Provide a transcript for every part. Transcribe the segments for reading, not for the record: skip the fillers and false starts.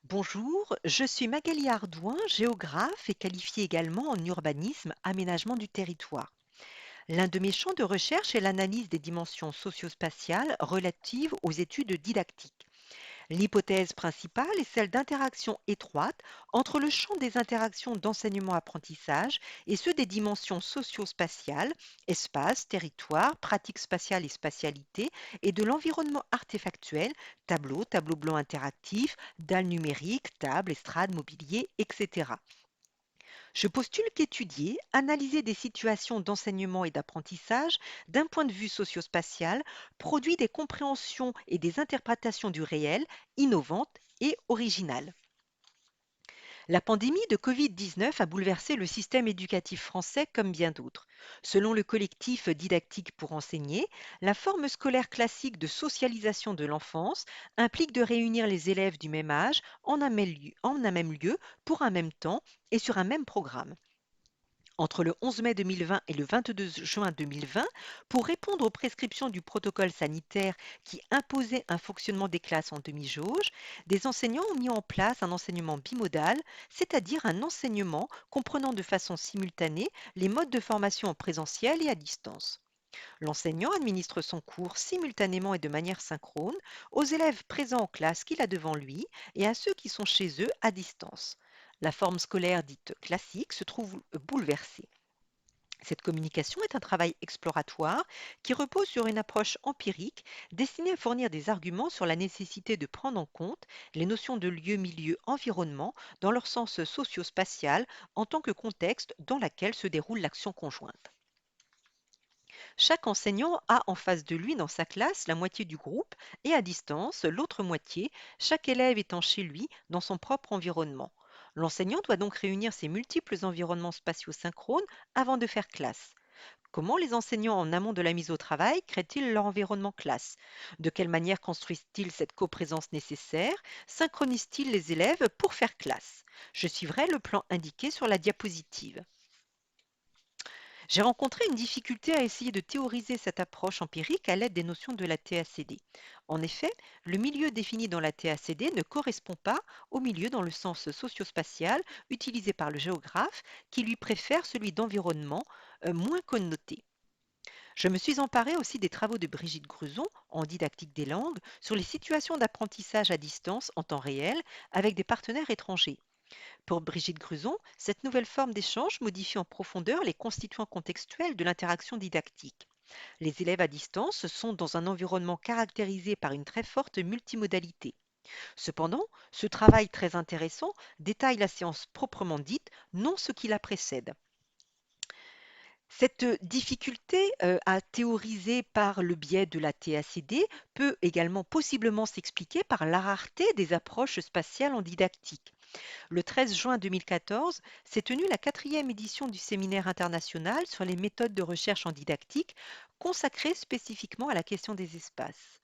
Bonjour, je suis Magali Ardouin, géographe et qualifiée également en urbanisme, aménagement du territoire. L'un de mes champs de recherche est l'analyse des dimensions socio-spatiales relatives aux études didactiques. L'hypothèse principale est celle d'interactions étroites entre le champ des interactions d'enseignement-apprentissage et ceux des dimensions socio-spatiales, espace, territoire, pratique spatiale et spatialité, et de l'environnement artefactuel, tableau blanc interactif, dalles numériques, tables, estrades, mobilier, etc. Je postule qu'étudier, analyser des situations d'enseignement et d'apprentissage d'un point de vue socio-spatial produit des compréhensions et des interprétations du réel innovantes et originales. La pandémie de Covid-19 a bouleversé le système éducatif français comme bien d'autres. Selon le collectif Didactique pour enseigner, la forme scolaire classique de socialisation de l'enfance implique de réunir les élèves du même âge en un même lieu pour un même temps et sur un même programme. Entre le 11 mai 2020 et le 22 juin 2020, pour répondre aux prescriptions du protocole sanitaire qui imposait un fonctionnement des classes en demi-jauge, des enseignants ont mis en place un enseignement bimodal, c'est-à-dire un enseignement comprenant de façon simultanée les modes de formation en présentiel et à distance. L'enseignant administre son cours simultanément et de manière synchrone aux élèves présents en classe qu'il a devant lui et à ceux qui sont chez eux à distance. La forme scolaire dite classique se trouve bouleversée. Cette communication est un travail exploratoire qui repose sur une approche empirique destinée à fournir des arguments sur la nécessité de prendre en compte les notions de lieu, milieu, environnement dans leur sens socio-spatial en tant que contexte dans lequel se déroule l'action conjointe. Chaque enseignant a en face de lui dans sa classe la moitié du groupe et à distance l'autre moitié, chaque élève étant chez lui dans son propre environnement. L'enseignant doit donc réunir ces multiples environnements spatio-synchrones avant de faire classe. Comment les enseignants en amont de la mise au travail créent-ils leur environnement classe? De quelle manière construisent-ils cette coprésence nécessaire? Synchronisent-ils les élèves pour faire classe? Je suivrai le plan indiqué sur la diapositive. J'ai rencontré une difficulté à essayer de théoriser cette approche empirique à l'aide des notions de la TACD. En effet, le milieu défini dans la TACD ne correspond pas au milieu dans le sens socio-spatial utilisé par le géographe qui lui préfère celui d'environnement moins connoté. Je me suis emparée aussi des travaux de Brigitte Gruson en didactique des langues sur les situations d'apprentissage à distance en temps réel avec des partenaires étrangers. Pour Brigitte Gruson, cette nouvelle forme d'échange modifie en profondeur les constituants contextuels de l'interaction didactique. Les élèves à distance sont dans un environnement caractérisé par une très forte multimodalité. Cependant, ce travail très intéressant détaille la séance proprement dite, non ce qui la précède. Cette difficulté à théoriser par le biais de la TACD peut également possiblement s'expliquer par la rareté des approches spatiales en didactique. Le 13 juin 2014 s'est tenue la quatrième édition du séminaire international sur les méthodes de recherche en didactique consacrée spécifiquement à la question des espaces.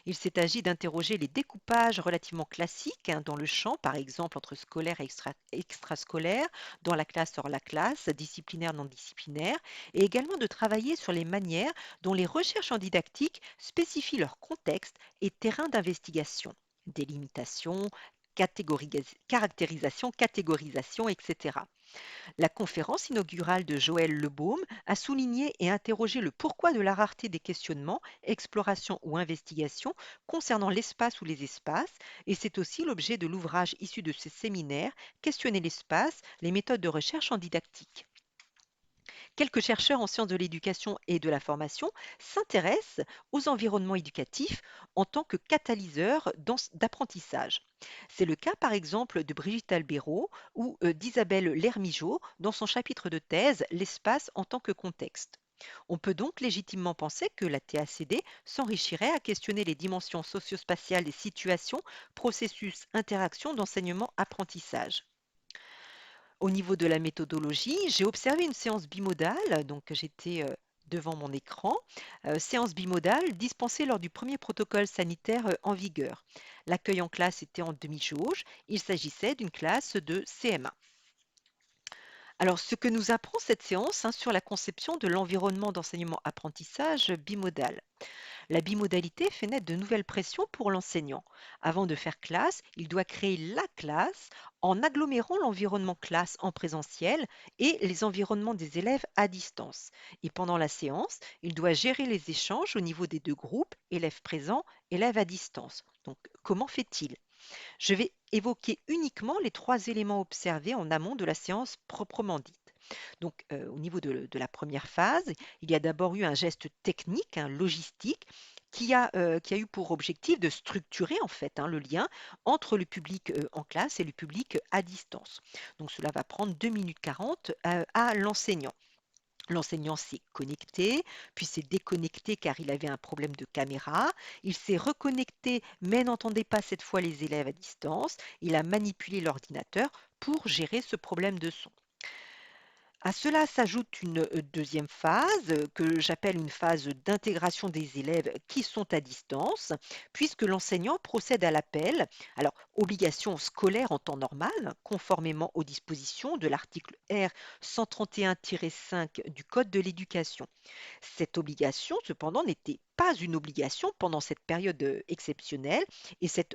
Il s'est agi d'interroger les découpages relativement classiques dans le champ, par exemple entre scolaire et extrascolaire, dans la classe hors la classe, disciplinaire non disciplinaire, et également de travailler sur les manières dont les recherches en didactique spécifient leur contexte et terrain d'investigation, délimitation, caractérisation, catégorisation, etc. La conférence inaugurale de Joël Lebaume a souligné et interrogé le pourquoi de la rareté des questionnements, exploration ou investigation concernant l'espace ou les espaces, et c'est aussi l'objet de l'ouvrage issu de ce séminaire, Questionner l'espace, les méthodes de recherche en didactique. Quelques chercheurs en sciences de l'éducation et de la formation s'intéressent aux environnements éducatifs en tant que catalyseurs d'apprentissage. C'est le cas par exemple de Brigitte Albéraud ou d'Isabelle Lermigeot dans son chapitre de thèse L'espace en tant que contexte. On peut donc légitimement penser que la TACD s'enrichirait à questionner les dimensions sociospatiales des situations, processus, interactions d'enseignement-apprentissage. Au niveau de la méthodologie, j'ai observé une séance bimodale, donc j'étais devant mon écran, séance bimodale dispensée lors du premier protocole sanitaire en vigueur. L'accueil en classe était en demi-jauge, il s'agissait d'une classe de CM1. Alors, ce que nous apprend cette séance sur la conception de l'environnement d'enseignement-apprentissage bimodal. La bimodalité fait naître de nouvelles pressions pour l'enseignant. Avant de faire classe, il doit créer la classe en agglomérant l'environnement classe en présentiel et les environnements des élèves à distance. Et pendant la séance, il doit gérer les échanges au niveau des deux groupes, élèves présents, élèves à distance. Donc, comment fait-il? Je vais évoquer uniquement les trois éléments observés en amont de la séance proprement dite. Donc, au niveau de la première phase, il y a d'abord eu un geste technique, hein, logistique, qui a eu pour objectif de structurer en fait, hein, le lien entre le public en classe et le public à distance. Donc, cela va prendre 2 minutes 40 à l'enseignant. L'enseignant s'est connecté, puis s'est déconnecté car il avait un problème de caméra. Il s'est reconnecté mais n'entendait pas cette fois les élèves à distance. Il a manipulé l'ordinateur pour gérer ce problème de son. À cela s'ajoute une deuxième phase que j'appelle une phase d'intégration des élèves qui sont à distance, puisque l'enseignant procède à l'appel, alors obligation scolaire en temps normal, conformément aux dispositions de l'article R 131-5 du Code de l'éducation. Cette obligation, cependant, n'était pas une obligation pendant cette période exceptionnelle et cette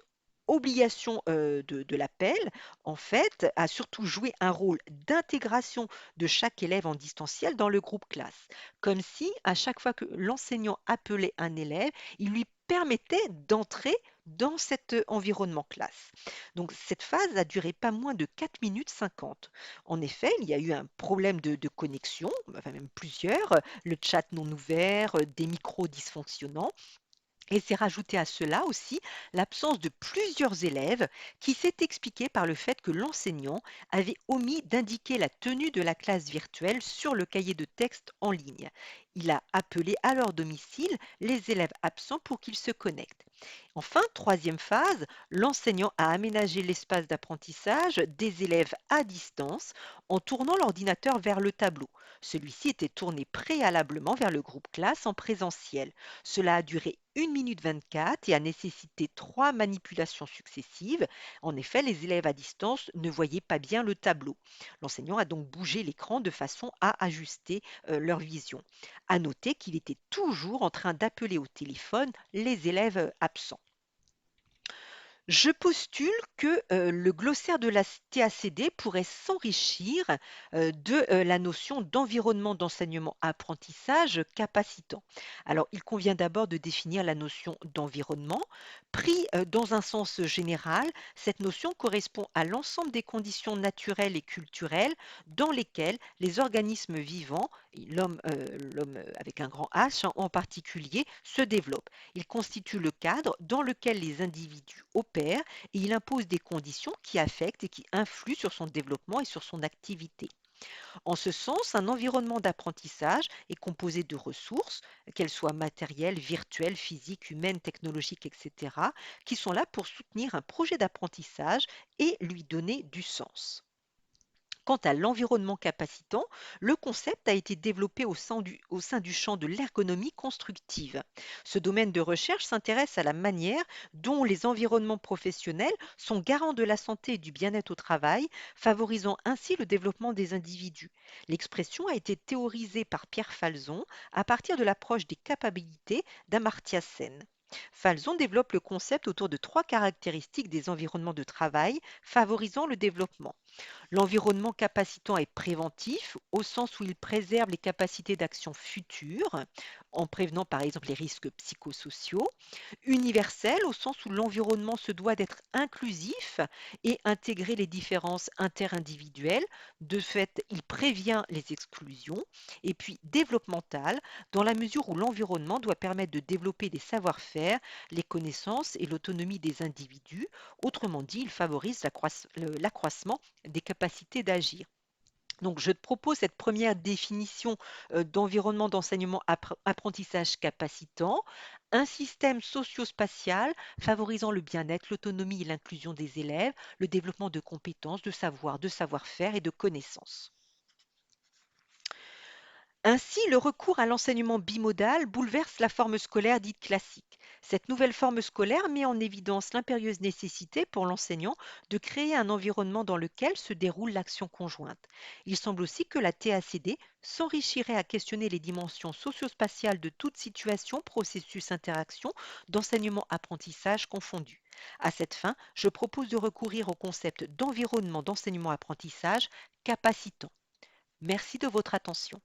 obligation de l'appel, en fait, a surtout joué un rôle d'intégration de chaque élève en distanciel dans le groupe classe, comme si à chaque fois que l'enseignant appelait un élève, il lui permettait d'entrer dans cet environnement classe. Donc cette phase a duré pas moins de 4 minutes 50. En effet, il y a eu un problème de connexion, enfin même plusieurs, le chat non ouvert, des micros dysfonctionnants. Et s'est rajouté à cela aussi l'absence de plusieurs élèves qui s'est expliquée par le fait que l'enseignant avait omis d'indiquer la tenue de la classe virtuelle sur le cahier de texte en ligne. Il a appelé à leur domicile les élèves absents pour qu'ils se connectent. Enfin, troisième phase, l'enseignant a aménagé l'espace d'apprentissage des élèves à distance en tournant l'ordinateur vers le tableau. Celui-ci était tourné préalablement vers le groupe classe en présentiel. Cela a duré 1 minute 24 et a nécessité trois manipulations successives. En effet, les élèves à distance ne voyaient pas bien le tableau. L'enseignant a donc bougé l'écran de façon à ajuster leur vision. À noter qu'il était toujours en train d'appeler au téléphone les élèves absents. Je postule que le glossaire de la TACD pourrait s'enrichir de la notion d'environnement d'enseignement-apprentissage capacitant. Alors, il convient d'abord de définir la notion d'environnement. Pris dans un sens général, cette notion correspond à l'ensemble des conditions naturelles et culturelles dans lesquelles les organismes vivants, et l'homme avec un grand H en particulier, se développent. Il constitue le cadre dans lequel les individus opèrent et il impose des conditions qui affectent et qui influent sur son développement et sur son activité. En ce sens, un environnement d'apprentissage est composé de ressources, qu'elles soient matérielles, virtuelles, physiques, humaines, technologiques, etc., qui sont là pour soutenir un projet d'apprentissage et lui donner du sens. Quant à l'environnement capacitant, le concept a été développé au sein du champ de l'ergonomie constructive. Ce domaine de recherche s'intéresse à la manière dont les environnements professionnels sont garants de la santé et du bien-être au travail, favorisant ainsi le développement des individus. L'expression a été théorisée par Pierre Falzon à partir de l'approche des capacités d'Amartya Sen. Falzon développe le concept autour de trois caractéristiques des environnements de travail favorisant le développement. L'environnement capacitant est préventif au sens où il préserve les capacités d'action futures en prévenant par exemple les risques psychosociaux. Universel au sens où l'environnement se doit d'être inclusif et intégrer les différences interindividuelles. De fait, il prévient les exclusions. Et puis développemental dans la mesure où l'environnement doit permettre de développer des savoir-faire, les connaissances et l'autonomie des individus. Autrement dit, il favorise l'accroissement des capacités d'agir. Donc, je te propose cette première définition d'environnement d'enseignement-apprentissage capacitant, un système socio-spatial favorisant le bien-être, l'autonomie et l'inclusion des élèves, le développement de compétences, de savoir, de savoir-faire et de connaissances. Ainsi, le recours à l'enseignement bimodal bouleverse la forme scolaire dite classique. Cette nouvelle forme scolaire met en évidence l'impérieuse nécessité pour l'enseignant de créer un environnement dans lequel se déroule l'action conjointe. Il semble aussi que la TACD s'enrichirait à questionner les dimensions socio-spatiales de toute situation, processus, interaction, d'enseignement-apprentissage confondus. À cette fin, je propose de recourir au concept d'environnement d'enseignement-apprentissage capacitant. Merci de votre attention.